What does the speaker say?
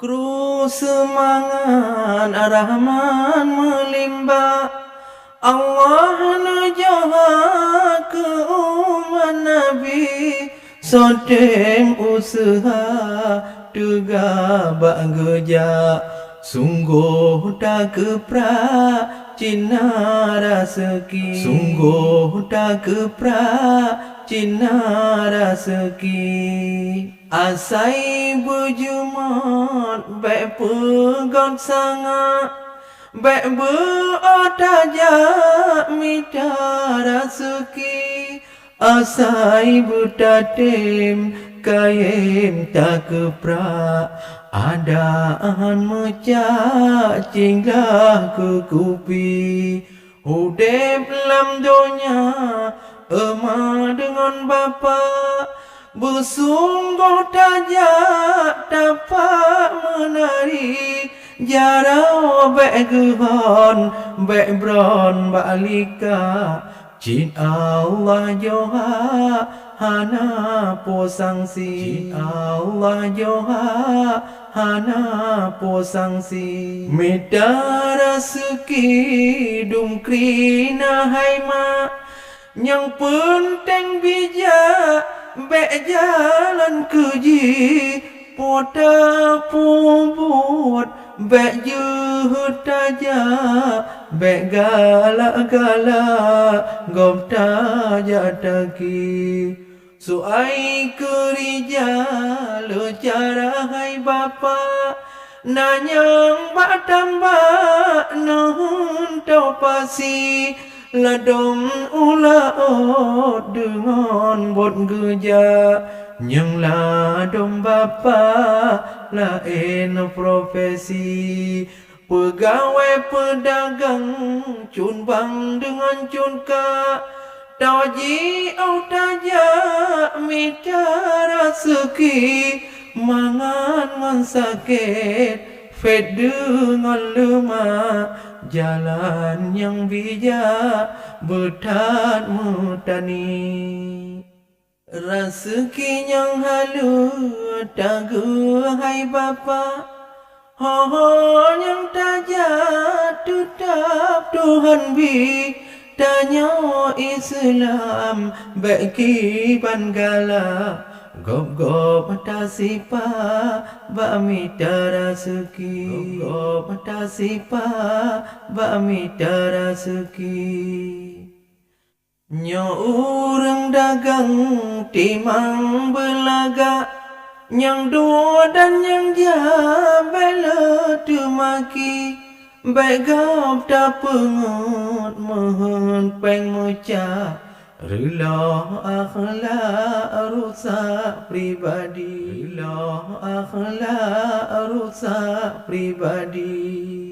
Kru semangat Ar-Rahman melimpah, Allah nujaha ke umat Nabi, sodeng usaha tegak bak geja, sungguh tak keprak Cina raseki, sungguh tak keprak Cina raseki. Asai berjumat baik pegon sangat, baik berotajak minta raseki. Asai butatim kayem tak keprak, adaan mecak cinggah ke kupi. Hudep lam donya emak dengan bapa, bersungguh tajak dapat menari. Jarau baik gehon baik bron balika, Cin Allah joha hana po sangsi, Cin Allah joha hana po sangsi. Meda raseki dungkrina haima, yang penting bijak baik jalan keji, poda pubut baik juhud tajak, baik galak-galak gom tajak taki. Suai kerja lo cara hai bapa, nanyang bak tambah nuhun tau pasi, ladong ulaot dengan bot geja, yang ladong bapa lain profesi. Pegawai pedagang cun bang dengan cun ka, taji au tajak minta raseki, mangan ngan sakit fet dengan lemah, jalan yang bijak betat mutani. Raseki yang halu tagu hai bapa, ho yang tajak tetap Tuhan bi. Tanya Islam baik kiban gala, gop-gop tasipa bak mita raseki, gop-gop tasipa bak mita raseki. Nyo urang dagang timang belaga, yang dua dan yang jabela tumaki, baik gap tak pengut mohon peng muca, rela akhlak rusak pribadi, rela akhlak rusak pribadi.